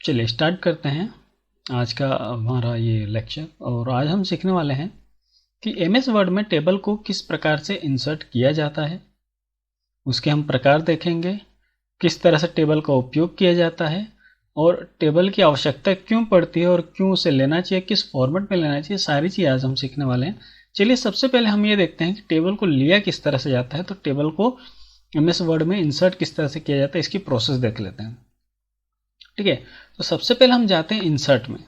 चलिए स्टार्ट करते हैं आज का हमारा ये लेक्चर। और आज हम सीखने वाले हैं कि एमएस वर्ड में टेबल को किस प्रकार से इंसर्ट किया जाता है, उसके हम प्रकार देखेंगे, किस तरह से टेबल का उपयोग किया जाता है और टेबल की आवश्यकता क्यों पड़ती है और क्यों उसे लेना चाहिए, किस फॉर्मेट में लेना चाहिए, सारी चीज़ आज हम सीखने वाले हैं। चलिए सबसे पहले हम ये देखते हैं कि टेबल को लिया किस तरह से जाता है। तो टेबल को एमएस वर्ड में इंसर्ट किस तरह से किया जाता है इसकी प्रोसेस देख लेते हैं। ठीक है, तो सबसे पहले हम जाते हैं इंसर्ट में।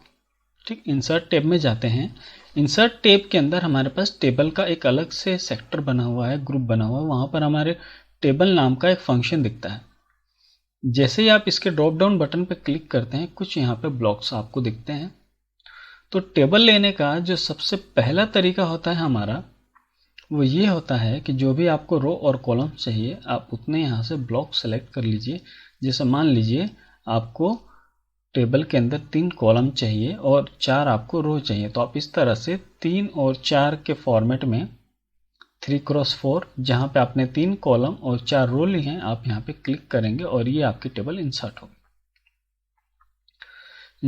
ठीक, इंसर्ट टैब में जाते हैं। इंसर्ट टैब के अंदर हमारे पास टेबल का एक अलग से सेक्टर बना हुआ है, ग्रुप बना हुआ है। वहाँ पर हमारे टेबल नाम का एक फंक्शन दिखता है। जैसे ही आप इसके ड्रॉप डाउन बटन पर क्लिक करते हैं, कुछ यहाँ पे ब्लॉक्स आपको दिखते हैं। तो टेबल लेने का जो सबसे पहला तरीका होता है हमारा, वो ये होता है कि जो भी आपको रो और कॉलम चाहिए आप उतने यहाँ से ब्लॉक सेलेक्ट कर लीजिए। जैसे मान लीजिए आपको टेबल के अंदर 3 कॉलम चाहिए और 4 आपको रो चाहिए, तो आप इस तरह से 3 और 4 के फॉर्मेट में 3x4 जहाँ पे आपने 3 कॉलम और 4 रो ली हैं, आप यहाँ पे क्लिक करेंगे और ये आपकी टेबल इंसर्ट होगी।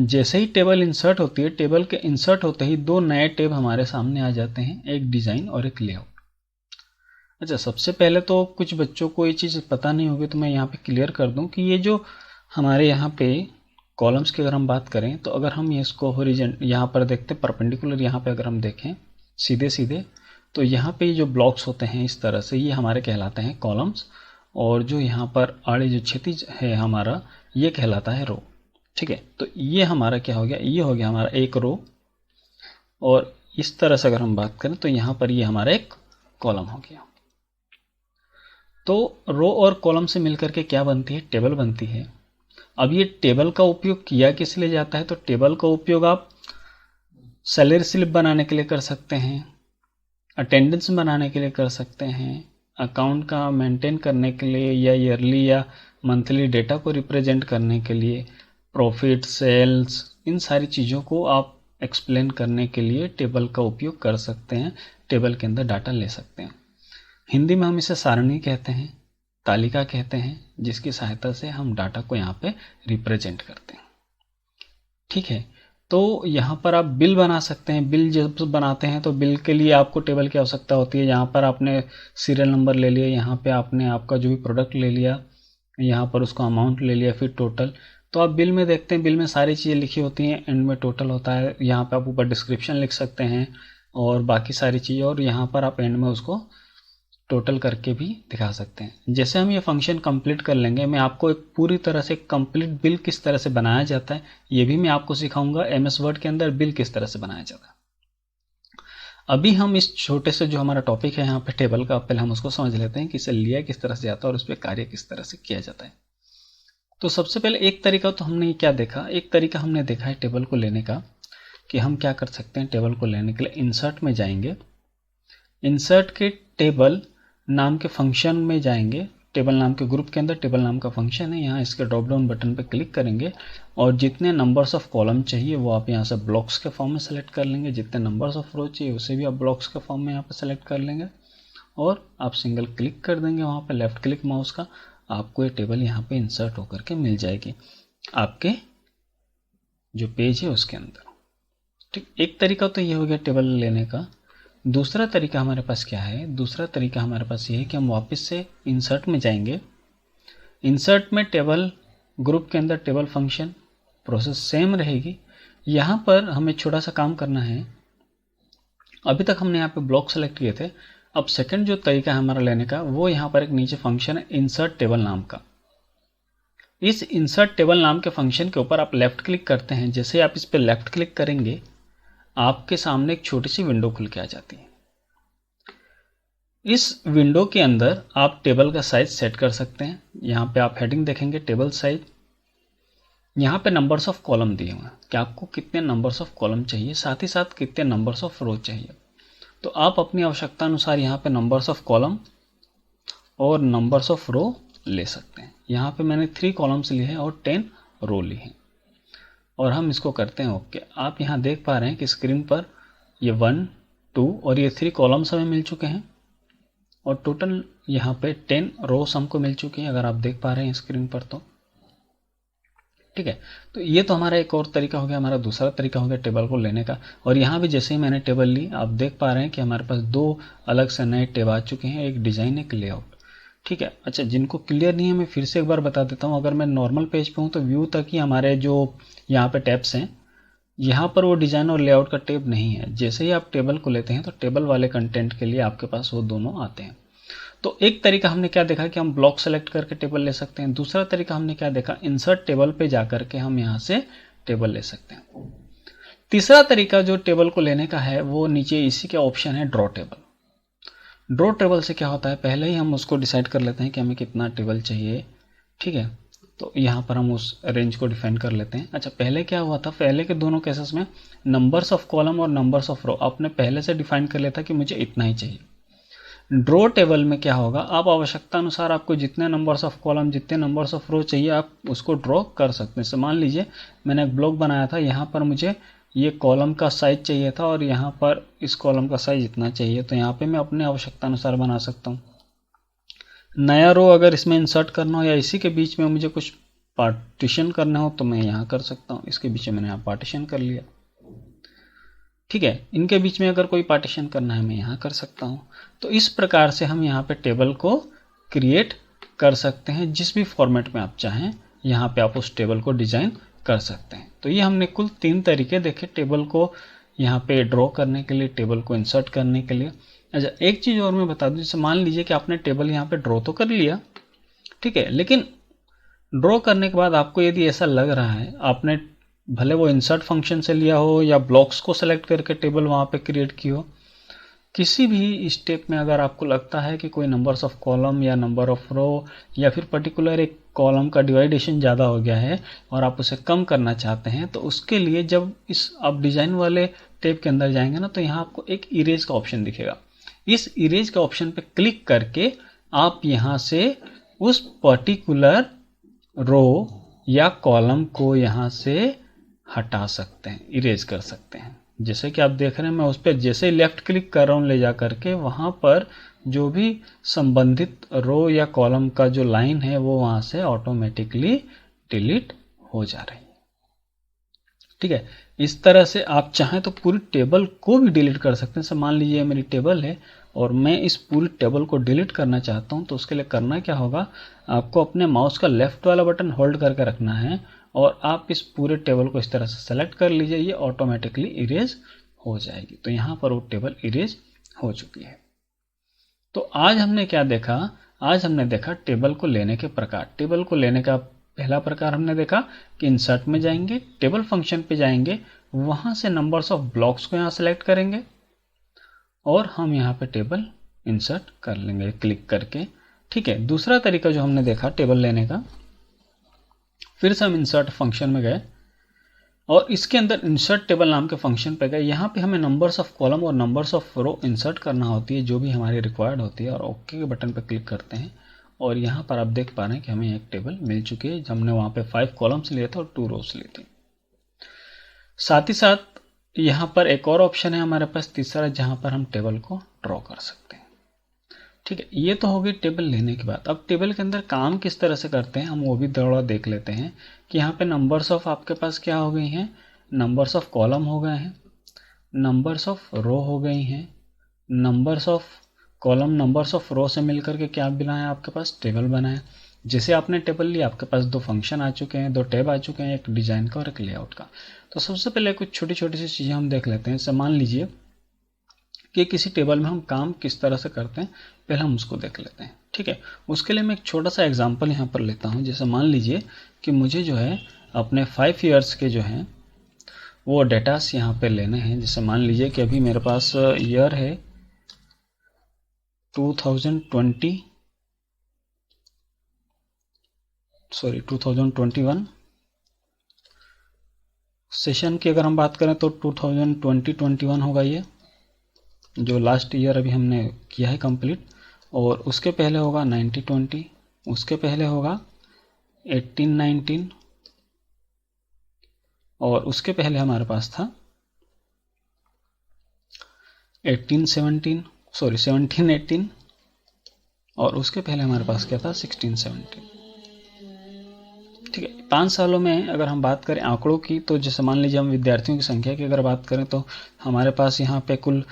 जैसे ही टेबल इंसर्ट होती है, टेबल के इंसर्ट होते ही 2 नए टैब हमारे सामने आ जाते हैं, एक डिज़ाइन और एक लेआउट। अच्छा, सबसे पहले तो कुछ बच्चों को ये चीज़ पता नहीं होगी, तो मैं यहाँ पे क्लियर कर दूँ कि ये जो हमारे यहाँ पे कॉलम्स की अगर हम बात करें, तो अगर हम इसको हॉरिजॉन्टल यहाँ पर देखते हैं, परपेंडिकुलर यहाँ पे अगर हम देखें सीधे सीधे, तो यहाँ पे जो ब्लॉक्स होते हैं इस तरह से, ये हमारे कहलाते हैं कॉलम्स। और जो यहाँ पर आड़े जो क्षैतिज है हमारा, ये कहलाता है रो। ठीक है, तो ये हमारा क्या हो गया, ये हो गया हमारा एक रो। और इस तरह से अगर हम बात करें तो यहाँ पर ये हमारा एक कॉलम हो गया। तो रो और कॉलम से मिलकर के क्या बनती है, टेबल बनती है। अब ये टेबल का उपयोग किया किस लिए जाता है, तो टेबल का उपयोग आप सैलरी स्लिप बनाने के लिए कर सकते हैं, अटेंडेंस बनाने के लिए कर सकते हैं, अकाउंट का मेंटेन करने के लिए, या ईयरली या मंथली डेटा को रिप्रेजेंट करने के लिए, प्रॉफिट, सेल्स, इन सारी चीज़ों को आप एक्सप्लेन करने के लिए टेबल का उपयोग कर सकते हैं। टेबल के अंदर डाटा ले सकते हैं। हिंदी में हम इसे सारणी कहते हैं, तालिका कहते हैं, जिसकी सहायता से हम डाटा को यहाँ पे रिप्रेजेंट करते हैं। ठीक है, तो यहाँ पर आप बिल बना सकते हैं। बिल जब बनाते हैं तो बिल के लिए आपको टेबल की आवश्यकता होती है। यहाँ पर आपने सीरियल नंबर ले लिया, यहाँ पे आपने आपका जो भी प्रोडक्ट ले लिया, यहाँ पर उसका अमाउंट ले लिया, फिर टोटल। तो आप बिल में देखते हैं, बिल में सारी चीज़ें लिखी होती हैं, एंड में टोटल होता है। यहाँ पे आप ऊपर डिस्क्रिप्शन लिख सकते हैं और बाकी सारी चीज़ें, और यहाँ पर आप एंड में उसको टोटल करके भी दिखा सकते हैं। जैसे हम ये फंक्शन कंप्लीट कर लेंगे, मैं आपको एक पूरी तरह से कंप्लीट बिल किस तरह से बनाया जाता है ये भी मैं आपको सिखाऊंगा। एमएस वर्ड के अंदर बिल किस तरह से बनाया जाता है। अभी हम इस छोटे से जो हमारा टॉपिक है यहाँ पे टेबल का, पहले हम उसको समझ लेते हैं कि इसे लिया किस तरह से जाता है और उस पर कार्य किस तरह से किया जाता है। तो सबसे पहले एक तरीका तो हमने क्या देखा, एक तरीका हमने देखा है टेबल को लेने का, कि हम क्या कर सकते हैं। टेबल को लेने के लिए इंसर्ट में जाएंगे, इंसर्ट के टेबल नाम के फंक्शन में जाएंगे। टेबल नाम के ग्रुप के अंदर टेबल नाम का फंक्शन है, यहाँ इसके ड्रॉप डाउन बटन पर क्लिक करेंगे और जितने नंबर्स ऑफ कॉलम चाहिए वो आप यहाँ से ब्लॉक्स के फॉर्म में सेलेक्ट कर लेंगे। जितने नंबर्स ऑफ रो चाहिए उसे भी आप ब्लॉक्स के फॉर्म में यहाँ पर सेलेक्ट कर लेंगे और आप सिंगल क्लिक कर देंगे वहाँ पर, लेफ्ट क्लिक माउस का, आपको ये टेबल यहाँ पे इंसर्ट होकर के मिल जाएगी आपके जो पेज है उसके अंदर। ठीक, एक तरीका तो ये हो गया टेबल लेने का। दूसरा तरीका हमारे पास क्या है, दूसरा तरीका हमारे पास ये है कि हम वापस से इंसर्ट में जाएंगे। इंसर्ट में टेबल ग्रुप के अंदर टेबल फंक्शन, प्रोसेस सेम रहेगी। यहाँ पर हमें छोटा सा काम करना है। अभी तक हमने यहाँ पे ब्लॉक सेलेक्ट किए थे, अब सेकंड जो तरीका है हमारा लेने का, वो यहाँ पर एक नीचे फंक्शन है इंसर्ट टेबल नाम का। इस इंसर्ट टेबल नाम के फंक्शन के ऊपर आप लेफ्ट क्लिक करते हैं। जैसे आप इस पर लेफ्ट क्लिक करेंगे, आपके सामने एक छोटी सी विंडो खुल के आ जाती है। इस विंडो के अंदर आप टेबल का साइज सेट कर सकते हैं। यहाँ पे आप हेडिंग देखेंगे टेबल साइज, यहाँ पे नंबर्स ऑफ कॉलम दिए हुए हैं कि आपको कितने नंबर्स ऑफ कॉलम चाहिए, साथ ही साथ कितने नंबर्स ऑफ रो चाहिए। तो आप अपनी आवश्यकता अनुसार यहाँ पे नंबर्स ऑफ कॉलम और नंबर्स ऑफ रो ले सकते हैं। यहाँ पे मैंने 3 कॉलम्स लिए हैं और 10 रो ली हैं और हम इसको करते हैं ओके। आप यहाँ देख पा रहे हैं कि स्क्रीन पर ये 1, 2 और ये 3 कॉलम्स हमें मिल चुके हैं और टोटल यहाँ पे 10 रोस हमको मिल चुके हैं, अगर आप देख पा रहे हैं स्क्रीन पर। तो ठीक है। तो ये तो हमारा एक और तरीका हो गया, हमारा दूसरा तरीका हो गया टेबल को लेने का। और यहाँ भी जैसे ही मैंने टेबल ली, आप देख पा रहे हैं कि हमारे पास दो अलग से नए टेब आ चुके हैं, एक डिजाइन एक लेआउट। ठीक है। अच्छा, जिनको क्लियर नहीं है मैं फिर से एक बार बता देता हूँ। अगर मैं नॉर्मल पेज पे हूँ तो व्यू तक ही हमारे जो यहाँ पे टैब्स हैं, यहाँ पर वो डिजाइन और लेआउट का टैब नहीं है। जैसे ही आप टेबल को लेते हैं तो टेबल वाले कंटेंट के लिए आपके पास वो दोनों आते हैं। तो एक तरीका हमने क्या देखा कि हम ब्लॉक सेलेक्ट करके टेबल ले सकते हैं। दूसरा तरीका हमने क्या देखा, इंसर्ट टेबल पे जाकर के हम यहाँ से टेबल ले सकते हैं। तीसरा तरीका जो टेबल को लेने का है वो नीचे इसी के ऑप्शन है ड्रॉ टेबल। ड्रॉ टेबल से क्या होता है, पहले ही हम उसको डिसाइड कर लेते हैं कि हमें कितना टेबल चाहिए। ठीक है। तो यहाँ पर हम उस रेंज को डिफाइन कर लेते हैं। अच्छा, पहले क्या हुआ था, पहले के दोनों केसेस में नंबर्स ऑफ कॉलम और नंबर्स ऑफ रो आपने पहले से डिफाइन कर लिया था कि मुझे इतना ही चाहिए। ड्रॉ टेबल में क्या होगा, आप आवश्यकता अनुसार आपको जितने नंबर्स ऑफ कॉलम जितने नंबर्स ऑफ रो चाहिए आप उसको ड्रॉ कर सकते हैं। मान लीजिए मैंने एक ब्लॉक बनाया था, यहाँ पर मुझे ये कॉलम का साइज चाहिए था और यहाँ पर इस कॉलम का साइज इतना चाहिए, तो यहाँ पे मैं अपने आवश्यकता अनुसार बना सकता हूँ। नया रो अगर इसमें इंसर्ट करना हो या इसी के बीच में मुझे कुछ पार्टीशन करना हो तो मैं यहाँ कर सकता हूँ। इसके बीच में मैंने यहाँ पार्टीशन कर लिया। ठीक है। इनके बीच में अगर कोई पार्टीशन करना है मैं यहाँ कर सकता हूँ। तो इस प्रकार से हम यहाँ पे टेबल को क्रिएट कर सकते हैं, जिस भी फॉर्मेट में आप चाहें यहाँ पे आप उस टेबल को डिजाइन कर सकते हैं। तो ये हमने कुल 3 तरीके देखे टेबल को यहाँ पे ड्रॉ करने के लिए, टेबल को इंसर्ट करने के लिए। अच्छा, एक चीज़ और मैं बता दूँ, जैसे मान लीजिए कि आपने टेबल यहाँ पे ड्रॉ तो कर लिया, ठीक है, लेकिन ड्रॉ करने के बाद आपको यदि ऐसा लग रहा है, आपने भले वो इंसर्ट फंक्शन से लिया हो या ब्लॉक्स को सेलेक्ट करके टेबल वहाँ पे क्रिएट की हो, किसी भी स्टेप में अगर आपको लगता है कि कोई नंबर्स ऑफ कॉलम या नंबर ऑफ रो या फिर पर्टिकुलर एक कॉलम का डिवाइडेशन ज़्यादा हो गया है और आप उसे कम करना चाहते हैं, तो उसके लिए जब इस आप डिज़ाइन वाले टैब के अंदर जाएंगे ना, तो यहाँ आपको एक इरेज का ऑप्शन दिखेगा। इस इरेज के ऑप्शन पे क्लिक करके आप यहाँ से उस पर्टिकुलर रो या कॉलम को यहाँ से हटा सकते हैं, इरेज कर सकते हैं। जैसे कि आप देख रहे हैं मैं उस पर जैसे ही लेफ्ट क्लिक कर रहा हूँ ले जा करके वहाँ पर जो भी संबंधित रो या कॉलम का जो लाइन है वो वहाँ से ऑटोमेटिकली डिलीट हो जा रही है। ठीक है। इस तरह से आप चाहें तो पूरी टेबल को भी डिलीट कर सकते हैं। मान लीजिए मेरी टेबल है और मैं इस पूरी टेबल को डिलीट करना चाहता हूं, तो उसके लिए करना क्या होगा, आपको अपने माउस का लेफ्ट वाला बटन होल्ड करके रखना है और आप इस पूरे टेबल को इस तरह से सेलेक्ट कर लीजिए, ये ऑटोमेटिकली इरेज हो जाएगी। तो यहाँ पर वो टेबल इरेज हो चुकी है। तो आज हमने क्या देखा, आज हमने देखा टेबल को लेने के प्रकार। टेबल को लेने का पहला प्रकार हमने देखा कि इंसर्ट में जाएंगे, टेबल फंक्शन पे जाएंगे, वहां से नंबर्स ऑफ ब्लॉक्स को यहाँ सेलेक्ट करेंगे और हम यहाँ पे टेबल इंसर्ट कर लेंगे क्लिक करके। ठीक है। दूसरा तरीका जो हमने देखा टेबल लेने का, फिर से हम इंसर्ट फंक्शन में गए और इसके अंदर इंसर्ट टेबल नाम के फंक्शन पे गए। यहाँ पे हमें नंबर्स ऑफ कॉलम और नंबर्स ऑफ रो इंसर्ट करना होती है, जो भी हमारी रिक्वायर्ड होती है, और ओके के बटन पे क्लिक करते हैं और यहाँ पर आप देख पा रहे हैं कि हमें एक टेबल मिल चुकी है। हमने वहाँ पे 5 कॉलम्स लिए थे और 2 रोज ली थी। साथ ही साथ यहाँ पर एक और ऑप्शन है हमारे पास तीसरा, जहाँ पर हम टेबल को ड्रॉ कर सकते हैं। ठीक है। ये तो हो गई टेबल लेने के बाद। अब टेबल के अंदर काम किस तरह से करते हैं हम वो भी थोड़ा देख लेते हैं कि यहाँ पे नंबर्स ऑफ आपके पास क्या हो गई हैं, नंबर्स ऑफ कॉलम हो गए हैं, नंबर्स ऑफ रो हो गई हैं, numbers of column numbers of row से मिलकर के क्या बनाया आपके पास, टेबल बनाया। जैसे आपने टेबल लिया आपके पास 2 फंक्शन आ चुके हैं, 2 टैब आ चुके हैं, एक डिजाइन का और एक लेआउट का। तो सबसे पहले कुछ छोटी छोटी सी चीज़ें हम देख लेते हैं। जैसे मान लीजिए कि किसी टेबल में हम काम किस तरह से करते हैं, पहले हम उसको देख लेते हैं। ठीक है। उसके लिए मैं एक छोटा सा एग्जांपल यहाँ पर लेता हूँ। जैसे मान लीजिए कि मुझे जो है अपने 5 ईयर्स के जो हैं वो डेटास यहाँ पे लेने हैं। जैसे मान लीजिए कि अभी मेरे पास ईयर है 2021। सेशन की अगर हम बात करें तो 2020-21 होगा, ये जो लास्ट ईयर अभी हमने किया है कंप्लीट। और उसके पहले होगा 90-20, उसके पहले होगा 18-19 और उसके पहले हमारे पास था 17-18 और उसके पहले हमारे पास क्या था 16-17। ठीक है। 5 सालों में अगर हम बात करें आंकड़ों की, तो जैसे मान लीजिए हम विद्यार्थियों की संख्या की अगर बात करें तो हमारे पास यहाँ पे कुल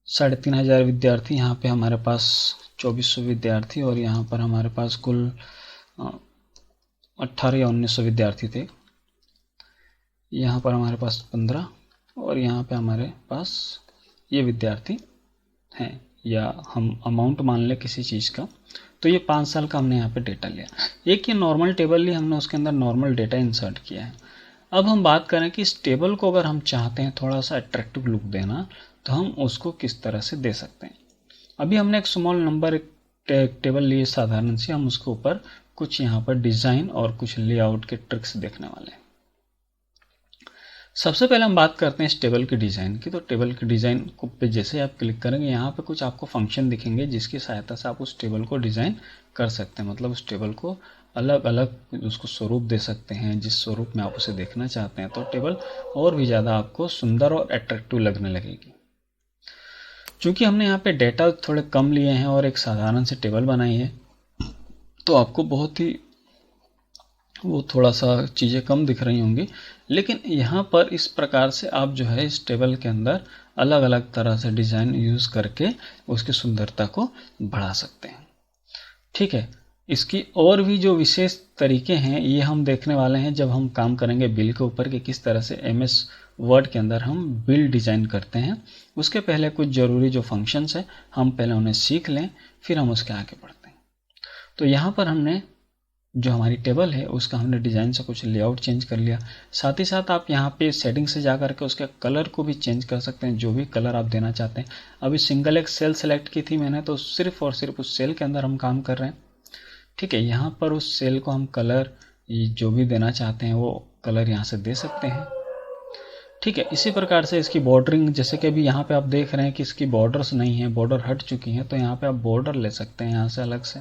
3,500 विद्यार्थी, यहाँ पे हमारे पास 2400 विद्यार्थी, और यहाँ पर हमारे पास कुल 18 या 1900 विद्यार्थी थे। यहाँ पर हमारे पास 15, और यहाँ पे हमारे पास ये विद्यार्थी हैं, या हम अमाउंट मान लें किसी चीज़ का। तो ये 5 साल का हमने यहाँ पे डेटा लिया। एक ये नॉर्मल टेबल ली हमने, उसके अंदर नॉर्मल डेटा इंसर्ट किया है। अब हम बात करें कि इस टेबल को अगर हम चाहते हैं थोड़ा सा अट्रैक्टिव लुक देना, तो हम उसको किस तरह से दे सकते हैं। अभी हमने एक स्मॉल नंबर टेबल लिए साधारण सी, हम उसके ऊपर कुछ यहाँ पर डिज़ाइन और कुछ लेआउट के ट्रिक्स देखने वाले हैं। सबसे पहले हम बात करते हैं इस टेबल की डिज़ाइन की। तो टेबल की डिज़ाइन को पे जैसे आप क्लिक करेंगे, यहाँ पे कुछ आपको फंक्शन दिखेंगे जिसकी सहायता से आप उस टेबल को डिज़ाइन कर सकते हैं। मतलब उस टेबल को अलग अलग उसको स्वरूप दे सकते हैं, जिस स्वरूप में आप उसे देखना चाहते हैं। तो टेबल और भी ज़्यादा आपको सुंदर और अट्रैक्टिव लगने लगेगी। चूँकि हमने यहाँ पे डेटा थोड़े कम लिए हैं और एक साधारण से टेबल बनाई है, तो आपको बहुत ही वो थोड़ा सा चीज़ें कम दिख रही होंगी, लेकिन यहाँ पर इस प्रकार से आप जो है इस टेबल के अंदर अलग अलग तरह से डिज़ाइन यूज़ करके उसकी सुंदरता को बढ़ा सकते हैं। ठीक है। इसकी और भी जो विशेष तरीके हैं ये हम देखने वाले हैं जब हम काम करेंगे बिल के ऊपर, कि किस तरह से MS वर्ड के अंदर हम बिल डिज़ाइन करते हैं। उसके पहले कुछ ज़रूरी जो फंक्शंस हैं हम पहले उन्हें सीख लें, फिर हम उसके आगे बढ़ते हैं। तो यहाँ पर हमने जो हमारी टेबल है उसका हमने डिज़ाइन से कुछ लेआउट चेंज कर लिया। साथ ही साथ आप यहाँ पे सेटिंग से जा करके उसके कलर को भी चेंज कर सकते हैं, जो भी कलर आप देना चाहते हैं। अभी सिंगल एक सेल सेलेक्ट की थी मैंने, तो सिर्फ और सिर्फ उस सेल के अंदर हम काम कर रहे हैं। ठीक है। यहाँ पर उस सेल को हम कलर जो भी देना चाहते हैं वो कलर यहाँ से दे सकते हैं। ठीक है। इसी प्रकार से इसकी बॉर्डरिंग, जैसे कि अभी यहाँ पे आप देख रहे हैं कि इसकी बॉर्डर्स नहीं है, बॉर्डर हट चुकी हैं, तो यहाँ पे आप बॉर्डर ले सकते हैं यहाँ से अलग से।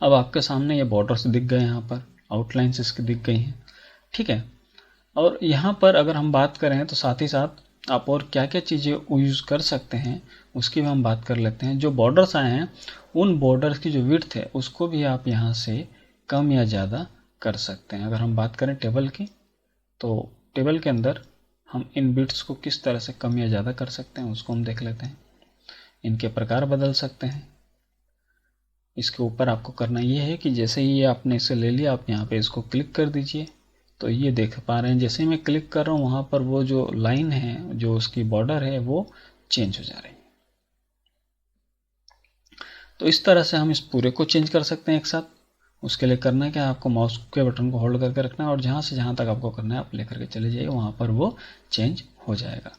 अब आपके सामने ये बॉर्डर्स दिख गए, यहाँ पर आउटलाइंस इसकी दिख गई हैं। ठीक है। और यहाँ पर अगर हम बात करें तो साथ ही साथ आप और क्या क्या चीज़ें यूज़ कर सकते हैं उसकी भी हम बात कर लेते हैं। जो बॉर्डर्स आए हैं उन बॉर्डर्स की जो विड्थ है उसको भी आप यहाँ से कम या ज़्यादा कर सकते हैं। अगर हम बात करें टेबल की, तो टेबल के अंदर हम इन विड्थ्स को किस तरह से कम या ज़्यादा कर सकते हैं उसको हम देख लेते हैं। इनके प्रकार बदल सकते हैं। इसके ऊपर आपको करना ये है कि जैसे ही ये आपने इसे ले लिया, आप यहाँ पे इसको क्लिक कर दीजिए, तो ये देख पा रहे हैं जैसे ही मैं क्लिक कर रहा हूँ वहाँ पर वो जो लाइन है, जो उसकी बॉर्डर है, वो चेंज हो जा रही है। तो इस तरह से हम इस पूरे को चेंज कर सकते हैं एक साथ। उसके लिए करना क्या है, आपको माउस के बटन को होल्ड करके रखना है और जहाँ से जहाँ तक आपको करना है आप लेकर के चले जाइए, वहाँ पर वो चेंज हो जाएगा।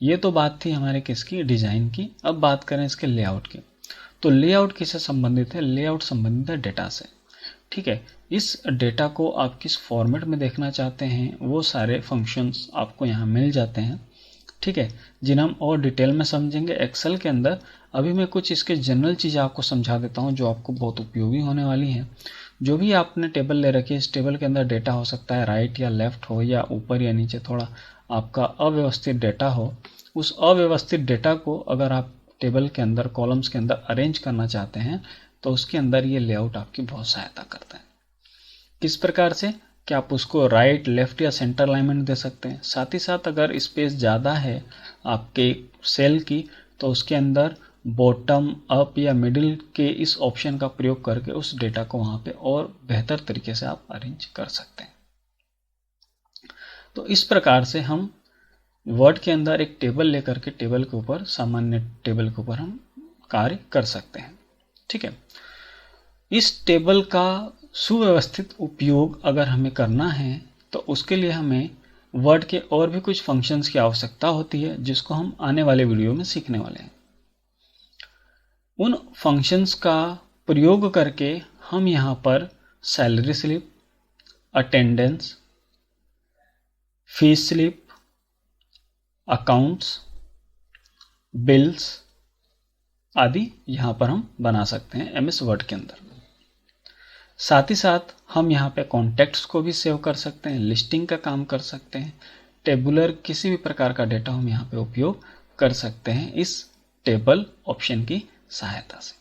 ये तो बात थी हमारे किसकी, डिज़ाइन की। अब बात करें इसके लेआउट की। तो लेआउट किससे संबंधित है, लेआउट संबंधित है डेटा से। ठीक है। इस डेटा को आप किस फॉर्मेट में देखना चाहते हैं वो सारे फंक्शंस आपको यहाँ मिल जाते हैं। ठीक है। जिन्हें हम और डिटेल में समझेंगे एक्सेल के अंदर। अभी मैं कुछ इसके जनरल चीज़ें आपको समझा देता हूँ जो आपको बहुत उपयोगी होने वाली हैं। जो भी आपने टेबल ले रखी है, इस टेबल के अंदर डेटा हो सकता है राइट या लेफ्ट हो, या ऊपर या नीचे थोड़ा आपका अव्यवस्थित डेटा हो। उस अव्यवस्थित डेटा को अगर आप टेबल के अंदर कॉलम्स के अंदर अरेंज करना चाहते हैं तो उसके अंदर ये लेआउट आपकी बहुत सहायता करता है। किस प्रकार से कि आप उसको राइट, लेफ्ट या सेंटर अलाइनमेंट दे सकते हैं। साथ ही साथ अगर स्पेस ज़्यादा है आपके सेल की तो उसके अंदर बॉटम, अप या मिडिल के इस ऑप्शन का प्रयोग करके उस डेटा को वहाँ पे और बेहतर तरीके से आप अरेंज कर सकते हैं। तो इस प्रकार से हम वर्ड के अंदर एक टेबल लेकर के टेबल के ऊपर, सामान्य टेबल के ऊपर हम कार्य कर सकते हैं। ठीक है। इस टेबल का सुव्यवस्थित उपयोग अगर हमें करना है तो उसके लिए हमें वर्ड के और भी कुछ फंक्शंस की आवश्यकता होती है, जिसको हम आने वाले वीडियो में सीखने वाले हैं। उन फंक्शंस का प्रयोग करके हम यहाँ पर salary slip, attendance, fees slip, accounts, bills आदि यहाँ पर हम बना सकते हैं MS वर्ड के अंदर। साथ ही साथ हम यहाँ पे कॉन्टेक्ट्स को भी सेव कर सकते हैं, लिस्टिंग का काम कर सकते हैं, टेबुलर किसी भी प्रकार का डेटा हम यहाँ पे उपयोग कर सकते हैं इस टेबल ऑप्शन की सहायता से।